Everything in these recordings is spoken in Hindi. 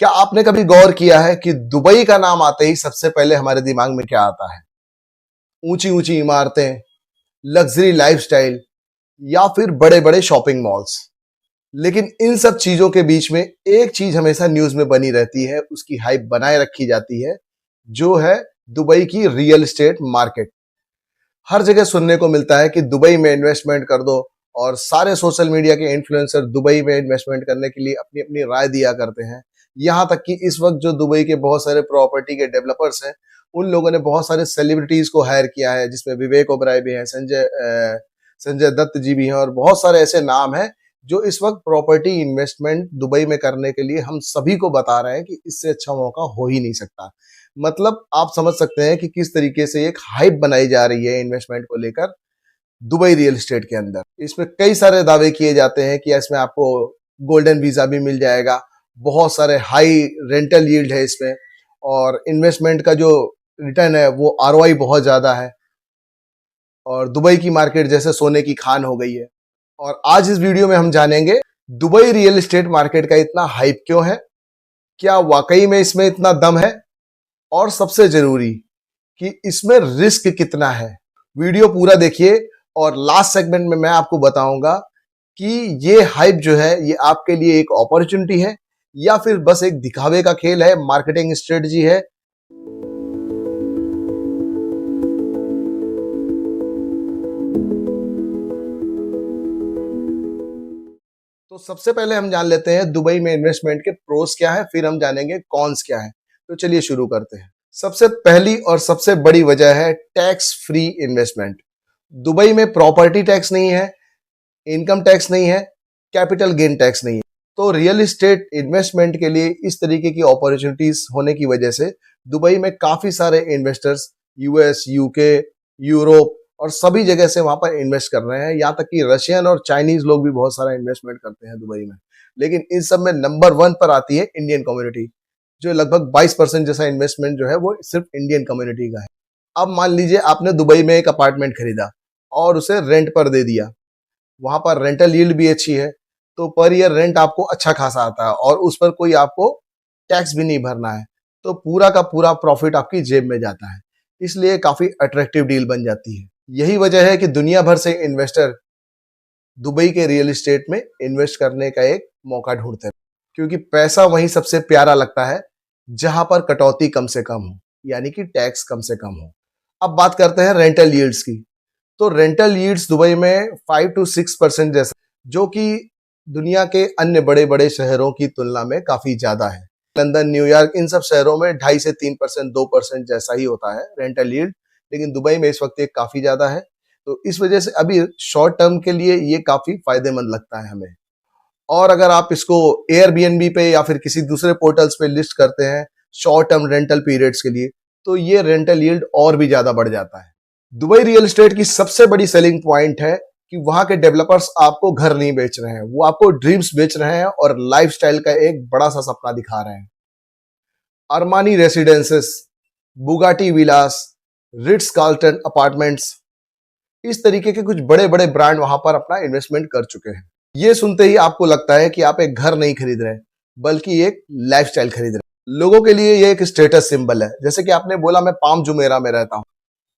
क्या आपने कभी गौर किया है कि दुबई का नाम आते ही सबसे पहले हमारे दिमाग में क्या आता है? ऊंची ऊंची इमारतें, लग्जरी लाइफस्टाइल या फिर बड़े बड़े शॉपिंग मॉल्स। लेकिन इन सब चीजों के बीच में एक चीज हमेशा न्यूज में बनी रहती है, उसकी हाइप बनाए रखी जाती है, जो है दुबई की रियल एस्टेट मार्केट। हर जगह सुनने को मिलता है कि दुबई में इन्वेस्टमेंट कर दो, और सारे सोशल मीडिया के इन्फ्लुएंसर दुबई में इन्वेस्टमेंट करने के लिए अपनी अपनी राय दिया करते हैं। यहाँ तक कि इस वक्त जो दुबई के बहुत सारे प्रॉपर्टी के डेवलपर्स हैं, उन लोगों ने बहुत सारे सेलिब्रिटीज को हायर किया है, जिसमें विवेक ओबराय भी हैं, संजय दत्त जी भी हैं, और बहुत सारे ऐसे नाम हैं जो इस वक्त प्रॉपर्टी इन्वेस्टमेंट दुबई में करने के लिए हम सभी को बता रहे हैं कि इससे अच्छा मौका हो ही नहीं सकता। मतलब आप समझ सकते हैं कि किस तरीके से एक हाइप बनाई जा रही है इन्वेस्टमेंट को लेकर दुबई रियल एस्टेट के अंदर। इसमें कई सारे दावे किए जाते हैं कि इसमें आपको गोल्डन वीजा भी मिल जाएगा, बहुत सारे हाई रेंटल यील्ड है इसमें, और इन्वेस्टमेंट का जो रिटर्न है वो आरओआई बहुत ज्यादा है, और दुबई की मार्केट जैसे सोने की खान हो गई है। और आज इस वीडियो में हम जानेंगे दुबई रियल एस्टेट मार्केट का इतना हाइप क्यों है, क्या वाकई में इसमें इतना दम है, और सबसे जरूरी कि इसमें रिस्क कितना है। वीडियो पूरा देखिए, और लास्ट सेगमेंट में मैं आपको बताऊंगा कि ये हाइप जो है ये आपके लिए एक अपॉर्चुनिटी है या फिर बस एक दिखावे का खेल है, मार्केटिंग स्ट्रेटजी है। तो सबसे पहले हम जान लेते हैं दुबई में इन्वेस्टमेंट के प्रोस क्या है, फिर हम जानेंगे कॉन्स क्या है। तो चलिए शुरू करते हैं। सबसे पहली और सबसे बड़ी वजह है टैक्स फ्री इन्वेस्टमेंट। दुबई में प्रॉपर्टी टैक्स नहीं है, इनकम टैक्स नहीं है, कैपिटल गेन टैक्स नहीं है। तो रियल एस्टेट इन्वेस्टमेंट के लिए इस तरीके की अपॉर्चुनिटीज होने की वजह से दुबई में काफी सारे इन्वेस्टर्स यूएस, यूके, यूरोप और सभी जगह से वहां पर इन्वेस्ट कर रहे हैं। यहाँ तक कि रशियन और चाइनीज लोग भी बहुत सारा इन्वेस्टमेंट करते हैं दुबई में। लेकिन इन सब में नंबर 1 पर आती है इंडियन कम्युनिटी, जो लगभग 22% जैसा इन्वेस्टमेंट जो है वो सिर्फ इंडियन कम्युनिटी का है। अब मान लीजिए आपने दुबई में एक अपार्टमेंट खरीदा और उसे रेंट पर दे दिया, वहां पर रेंटल यील्ड भी अच्छी है, तो पर ईयर रेंट आपको अच्छा खासा आता है और उस पर कोई आपको टैक्स भी नहीं भरना है, तो पूरा का पूरा प्रॉफिट आपकी जेब में जाता है। इसलिए काफी अट्रैक्टिव डील बन जाती है। यही वजह है कि दुनिया भर से इन्वेस्टर दुबई के रियल एस्टेट में इन्वेस्ट करने का एक मौका ढूंढते हैं, क्योंकि पैसा वहीं सबसे प्यारा लगता है जहां पर कटौती कम से कम हो, यानी कि टैक्स कम से कम हो। अब बात करते हैं रेंटल यील्ड्स की। तो रेंटल यील्ड्स दुबई में 5 to 6% जैसा, जो कि दुनिया के अन्य बड़े बड़े शहरों की तुलना में काफी ज्यादा है। लंदन, न्यूयॉर्क, इन सब शहरों में 2.5 से 3%, 2% जैसा ही होता है रेंटल यील्ड, लेकिन दुबई में इस वक्त ये काफी ज्यादा है। तो इस वजह से अभी शॉर्ट टर्म के लिए ये काफी फायदेमंद लगता है हमें। और अगर आप इसको एयरबीएनबी पे या फिर किसी दूसरे पोर्टल्स पे लिस्ट करते हैं शॉर्ट टर्म रेंटल पीरियड्स के लिए, तो ये रेंटल यील्ड और भी ज्यादा बढ़ जाता है। दुबई रियल एस्टेट की सबसे बड़ी सेलिंग पॉइंट है कि वहां के डेवलपर्स आपको घर नहीं बेच रहे हैं, वो आपको ड्रीम्स बेच रहे हैं और लाइफस्टाइल का एक बड़ा सा सपना दिखा रहे हैं। अरमानी रेसिडेंसेस, बुगाटी विलास, रिट्स कार्ल्टन अपार्टमेंट्स, इस तरीके के कुछ बड़े बड़े ब्रांड वहां पर अपना इन्वेस्टमेंट कर चुके हैं। ये सुनते ही आपको लगता है कि आप एक घर नहीं खरीद रहे, बल्कि एक लाइफस्टाइल खरीद रहे हैं। लोगों के लिए ये एक स्टेटस सिंबल है। जैसे कि आपने बोला मैं पाम जुमेरा में रहता हूं,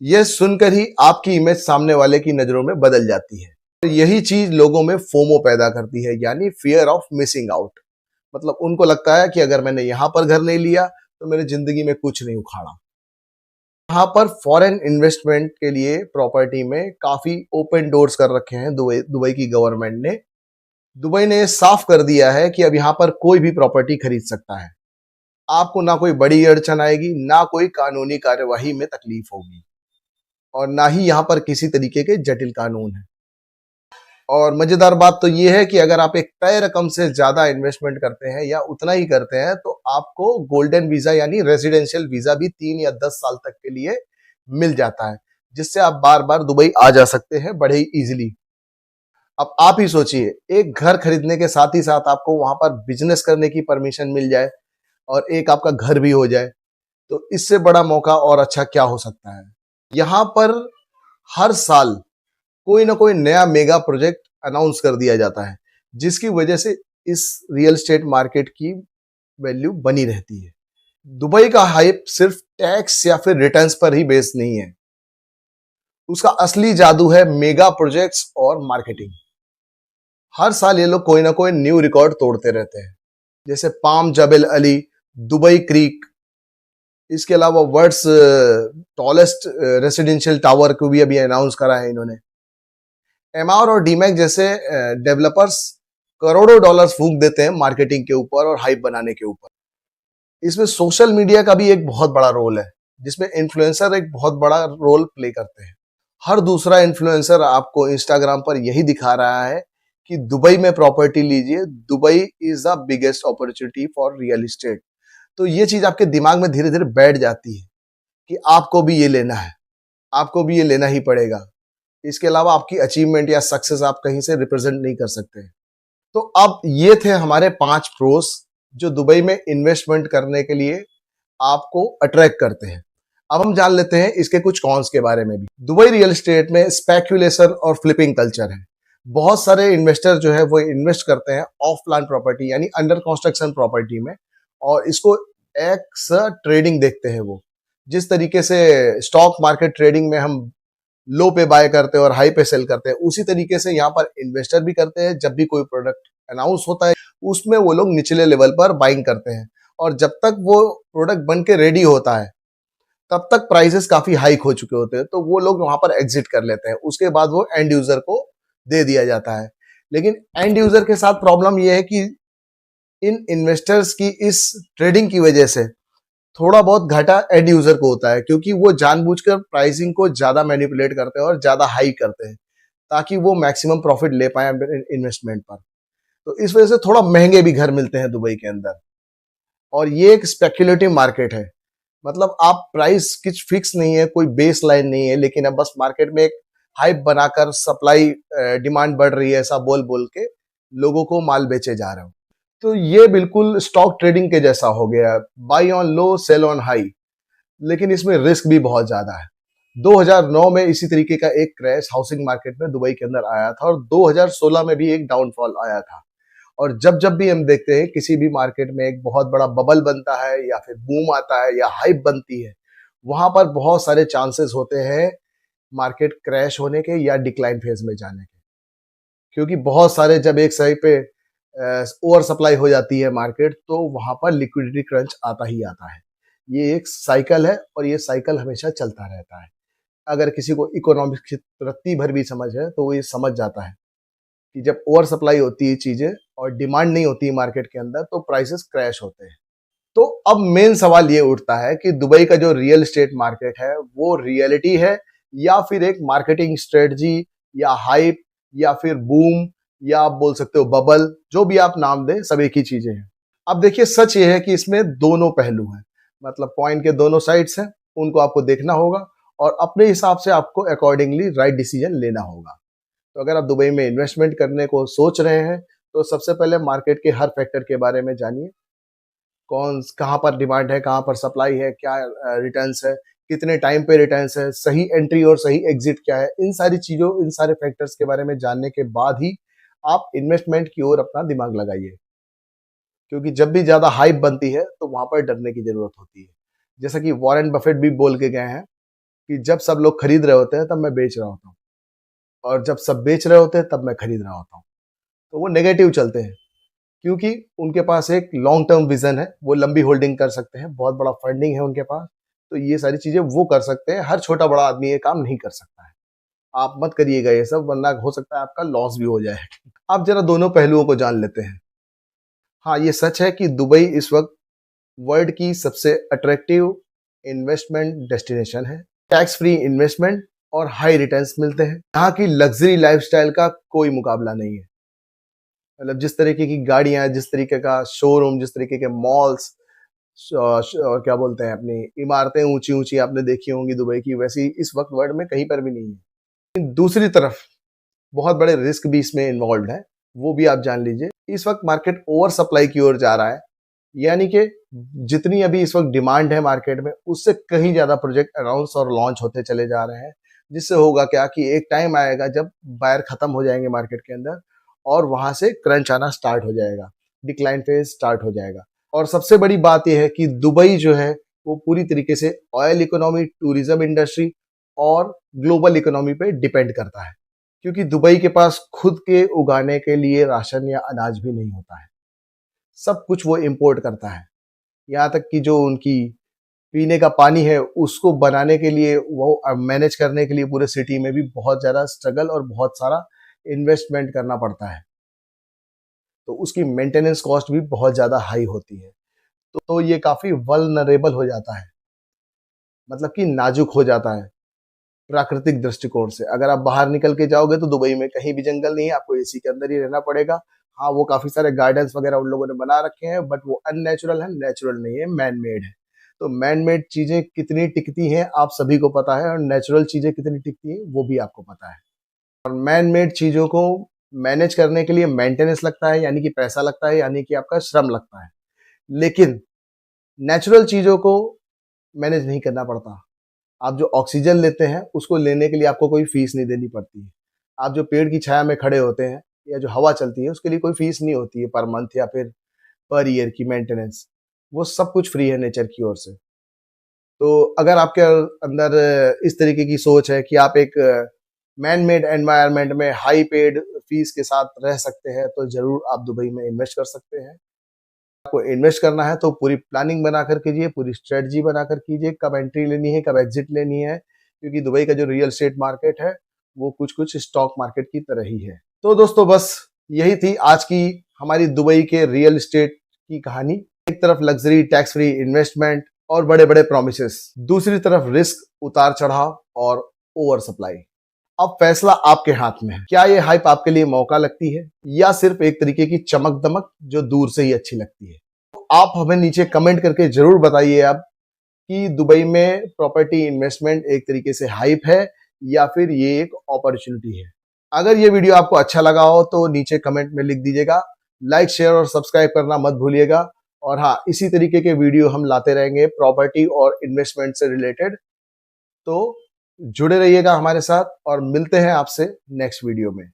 यह सुनकर ही आपकी इमेज सामने वाले की नजरों में बदल जाती है। यही चीज लोगों में फोमो पैदा करती है, यानी फियर ऑफ मिसिंग आउट। मतलब उनको लगता है कि अगर मैंने यहां पर घर नहीं लिया तो मैंने जिंदगी में कुछ नहीं उखाड़ा। यहाँ पर फॉरेन इन्वेस्टमेंट के लिए प्रॉपर्टी में काफी ओपन डोर्स कर रखे हैं दुबई की गवर्नमेंट ने। दुबई ने साफ कर दिया है कि अब यहाँ पर कोई भी प्रॉपर्टी खरीद सकता है। आपको ना कोई बड़ी अड़चन आएगी, ना कोई कानूनी कार्यवाही में तकलीफ होगी, और ना ही यहाँ पर किसी तरीके के जटिल कानून है। और मजेदार बात तो ये है कि अगर आप एक तय रकम से ज्यादा इन्वेस्टमेंट करते हैं या उतना ही करते हैं, तो आपको गोल्डन वीजा यानी रेजिडेंशियल वीजा भी 3 या 10 साल तक के लिए मिल जाता है, जिससे आप बार बार दुबई आ जा सकते हैं बड़े ही इजीली। अब आप ही सोचिए, एक घर खरीदने के साथ ही साथ आपको वहां पर बिजनेस करने की परमिशन मिल जाए और एक आपका घर भी हो जाए, तो इससे बड़ा मौका और अच्छा क्या हो सकता है। यहाँ पर हर साल कोई ना कोई नया मेगा प्रोजेक्ट अनाउंस कर दिया जाता है, जिसकी वजह से इस रियल एस्टेट मार्केट की वैल्यू बनी रहती है। दुबई का हाइप सिर्फ टैक्स या फिर रिटर्न्स पर ही बेस्ड नहीं है, उसका असली जादू है मेगा प्रोजेक्ट्स और मार्केटिंग। हर साल ये लोग कोई ना कोई न्यू रिकॉर्ड तोड़ते रहते हैं, जैसे palm Jebel Ali, Dubai creek, इसके अलावा वर्ल्ड्स टॉलेस्ट रेसिडेंशियल टावर को भी अभी अनाउंस करा है इन्होंने। एमआर और डीमैक जैसे डेवलपर्स करोड़ों डॉलर्स फूंक देते हैं मार्केटिंग के ऊपर और हाइप बनाने के ऊपर। इसमें सोशल मीडिया का भी एक बहुत बड़ा रोल है, जिसमें इन्फ्लुएंसर एक बहुत बड़ा रोल प्ले करते हैं। हर दूसरा इन्फ्लुएंसर आपको इंस्टाग्राम पर यही दिखा रहा है कि दुबई में प्रॉपर्टी लीजिए, Dubai is the biggest opportunity for real estate. तो ये चीज आपके दिमाग में धीरे धीरे बैठ जाती है कि आपको भी ये लेना है, आपको भी ये लेना ही पड़ेगा। इसके अलावा आपकी अचीवमेंट या सक्सेस आप कहीं से रिप्रेजेंट नहीं कर सकते। तो अब ये थे हमारे 5 प्रोस जो दुबई में इन्वेस्टमेंट करने के लिए आपको अट्रैक्ट करते हैं। अब हम जान लेते हैं इसके कुछ कॉन्स के बारे में भी। दुबई रियल एस्टेट में स्पेक्यूलेशन और फ्लिपिंग कल्चर है। बहुत सारे इन्वेस्टर जो है वो इन्वेस्ट करते हैं ऑफ प्लान प्रॉपर्टी यानी अंडर कंस्ट्रक्शन प्रॉपर्टी में, और इसको एक्स ट्रेडिंग देखते हैं। वो जिस तरीके से स्टॉक मार्केट ट्रेडिंग में हम लो पे बाय करते हैं और हाई पे सेल करते हैं, उसी तरीके से यहाँ पर इन्वेस्टर भी करते हैं। जब भी कोई प्रोडक्ट अनाउंस होता है उसमें वो लोग निचले लेवल पर बाइंग करते हैं, और जब तक वो प्रोडक्ट बन के रेडी होता है तब तक प्राइसेस काफी हाइक हो चुके होते हैं, तो वो लोग वहां पर एग्जिट कर लेते हैं। उसके बाद वो एंड यूजर को दे दिया जाता है। लेकिन एंड यूजर के साथ प्रॉब्लम ये है कि इन इन्वेस्टर्स की इस ट्रेडिंग की वजह से थोड़ा बहुत घाटा एंड यूजर को होता है, क्योंकि वो जानबूझकर प्राइसिंग को ज्यादा मैनिपुलेट करते हैं और ज्यादा हाई करते हैं ताकि वो मैक्सिमम प्रॉफिट ले पाए इन्वेस्टमेंट पर। तो इस वजह से थोड़ा महंगे भी घर मिलते हैं दुबई के अंदर, और ये एक स्पेक्युलेटिव मार्केट है। मतलब आप प्राइस कुछ फिक्स नहीं है, कोई बेस लाइन नहीं है, लेकिन अब बस मार्केट में एक हाइप बनाकर सप्लाई डिमांड बढ़ रही है ऐसा बोल बोल के लोगों को माल बेचे जा रहे हो। तो ये बिल्कुल स्टॉक ट्रेडिंग के जैसा हो गया, buy on low sell on high. लेकिन इसमें रिस्क भी बहुत ज्यादा है। 2009 में इसी तरीके का एक क्रैश हाउसिंग मार्केट में दुबई के अंदर आया था, और 2016 में भी एक डाउनफॉल आया था। और जब जब भी हम देखते हैं किसी भी मार्केट में एक बहुत बड़ा बबल बनता है या फिर बूम आता है या हाइप बनती है, वहां पर बहुत सारे चांसेस होते हैं मार्केट क्रैश होने के या डिक्लाइन फेज में जाने के। क्योंकि बहुत सारे जब एक सही पे ओवर सप्लाई हो जाती है मार्केट, तो वहां पर लिक्विडिटी क्रंच आता ही आता है। ये एक साइकिल है और ये साइकिल हमेशा चलता रहता है। अगर किसी को इकोनॉमिक्स की रत्ती भर भी समझ है तो वो ये समझ जाता है कि जब ओवर सप्लाई होती है चीजें और डिमांड नहीं होती है मार्केट के अंदर, तो प्राइसेस क्रैश होते हैं। तो अब मेन सवाल ये उठता है कि दुबई का जो रियल एस्टेट मार्केट है वो रियलिटी है या फिर एक मार्केटिंग स्ट्रेटजी या हाइप या फिर बूम, या आप बोल सकते हो बबल, जो भी आप नाम दें, सब एक ही चीजें हैं। अब देखिए, सच ये है कि इसमें दोनों पहलू हैं, मतलब पॉइंट के दोनों साइड्स हैं, उनको आपको देखना होगा और अपने हिसाब से आपको अकॉर्डिंगली राइट डिसीजन लेना होगा। तो अगर आप दुबई में इन्वेस्टमेंट करने को सोच रहे हैं तो सबसे पहले मार्केट के हर फैक्टर के बारे में जानिए। कौन कहाँ पर डिमांड है, कहाँ पर सप्लाई है, क्या रिटर्न्स है, कितने टाइम पे रिटर्न्स है, सही एंट्री और सही एग्जिट क्या है। इन सारी चीजों, इन सारे फैक्टर्स के बारे में जानने के बाद ही आप इन्वेस्टमेंट की ओर अपना दिमाग लगाइए। क्योंकि जब भी ज्यादा हाइप बनती है तो वहां पर डरने की जरूरत होती है। जैसा कि वॉरेन बफेट भी बोल के गए हैं कि जब सब लोग खरीद रहे होते हैं तब मैं बेच रहा होता हूँ, और जब सब बेच रहे होते हैं तब मैं खरीद रहा होता हूँ। तो वो नेगेटिव चलते हैं, क्योंकि उनके पास एक लॉन्ग टर्म विजन है, वो लंबी होल्डिंग कर सकते हैं, बहुत बड़ा फंडिंग है उनके पास। तो ये सारी चीजें वो कर सकते हैं, हर छोटा बड़ा आदमी ये काम नहीं कर सकता है। आप मत करिएगा ये सब, वरना हो सकता है आपका लॉस भी हो जाए। आप जरा दोनों पहलुओं को जान लेते हैं। हाँ, ये सच है कि दुबई इस वक्त वर्ल्ड की सबसे अट्रैक्टिव इन्वेस्टमेंट डेस्टिनेशन है। टैक्स फ्री इन्वेस्टमेंट और हाई रिटर्न्स मिलते हैं। यहाँ की लग्जरी लाइफस्टाइल का कोई मुकाबला नहीं है। मतलब जिस तरीके की गाड़ियां, जिस तरीके का शोरूम, जिस तरीके के मॉल्स और क्या बोलते हैं, अपनी इमारतें ऊंची ऊंची आपने देखी होंगी दुबई की, वैसी इस वक्त वर्ल्ड में कहीं पर भी नहीं है। दूसरी तरफ बहुत बड़े रिस्क भी इसमें इन्वॉल्व है, वो भी आप जान लीजिए। इस वक्त मार्केट ओवर सप्लाई की ओर जा रहा है, यानी कि जितनी अभी इस वक्त डिमांड है मार्केट में, उससे कहीं ज्यादा प्रोजेक्ट अनाउंस और लॉन्च होते चले जा रहे हैं। जिससे होगा क्या कि एक टाइम आएगा जब बायर खत्म हो जाएंगे मार्केट के अंदर और वहां से क्रंच आना स्टार्ट हो जाएगा, डिक्लाइन फेज स्टार्ट हो जाएगा। और सबसे बड़ी बात यह है कि दुबई जो है वो पूरी तरीके से ऑयल इकोनॉमी, टूरिज्म इंडस्ट्री और ग्लोबल इकोनॉमी पे डिपेंड करता है, क्योंकि दुबई के पास खुद के उगाने के लिए राशन या अनाज भी नहीं होता है। सब कुछ वो इंपोर्ट करता है। यहाँ तक कि जो उनकी पीने का पानी है उसको बनाने के लिए, वो मैनेज करने के लिए पूरे सिटी में भी बहुत ज़्यादा स्ट्रगल और बहुत सारा इन्वेस्टमेंट करना पड़ता है। तो उसकी मेंटेनेंस कॉस्ट भी बहुत ज़्यादा हाई होती है। तो ये काफ़ी वल्नरेबल हो जाता है, मतलब कि नाजुक हो जाता है प्राकृतिक दृष्टिकोण से। अगर आप बाहर निकल के जाओगे तो दुबई में कहीं भी जंगल नहीं है, आपको एसी के अंदर ही रहना पड़ेगा। हाँ, वो काफ़ी सारे गार्डन्स वगैरह उन लोगों ने बना रखे हैं, बट वो अननेचुरल है, नेचुरल नहीं है, मैन मेड है। तो मैन मेड चीज़ें कितनी टिकती हैं आप सभी को पता है, और नेचुरल चीज़ें कितनी टिकती हैं वो भी आपको पता है। और मैन मेड चीज़ों को मैनेज करने के लिए मेंटेनेंस लगता है, यानी कि पैसा लगता है, यानी कि आपका श्रम लगता है। लेकिन नेचुरल चीज़ों को मैनेज नहीं करना पड़ता। आप जो ऑक्सीजन लेते हैं उसको लेने के लिए आपको कोई फीस नहीं देनी पड़ती है। आप जो पेड़ की छाया में खड़े होते हैं या जो हवा चलती है उसके लिए कोई फीस नहीं होती है पर मंथ या फिर पर ईयर की मेंटेनेंस। वो सब कुछ फ्री है नेचर की ओर से। तो अगर आपके अंदर इस तरीके की सोच है कि आप एक मैन मेड एनवायरनमेंट में हाई पेड फीस के साथ रह सकते हैं, तो ज़रूर आप दुबई में इन्वेस्ट कर सकते हैं। आपको इन्वेस्ट करना है तो पूरी प्लानिंग बनाकर कीजिए, पूरी स्ट्रेटजी बनाकर कीजिए, कब एंट्री लेनी है, कब एग्जिट लेनी है, क्योंकि दुबई का जो रियल एस्टेट मार्केट है वो कुछ-कुछ स्टॉक मार्केट की तरह ही है। तो दोस्तों बस यही थी आज की हमारी दुबई के रियल एस्टेट की कहानी। एक तरफ लग्जरी, टैक्स फ्री इन्वेस्टमेंट और बड़े-बड़े प्रॉमिसेस, दूसरी तरफ रिस्क, उतार-चढ़ाव और ओवर सप्लाई। अब फैसला आपके हाथ में है। क्या ये हाइप आपके लिए मौका लगती है या सिर्फ एक तरीके की चमक-दमक जो दूर से ही अच्छी लगती है? तो आप हमें नीचे कमेंट करके जरूर बताइए अब कि दुबई में प्रॉपर्टी इन्वेस्टमेंट एक तरीके से हाइप है या फिर ये एक अपॉर्चुनिटी है। अगर ये वीडियो आपको अच्छा लगा हो तो नीचे कमेंट में लिख दीजिएगा। लाइक, शेयर और सब्सक्राइब करना मत भूलिएगा। और हाँ, इसी तरीके के वीडियो हम लाते रहेंगे प्रॉपर्टी और इन्वेस्टमेंट से रिलेटेड। तो जुड़े रहिएगा हमारे साथ और मिलते हैं आपसे नेक्स्ट वीडियो में।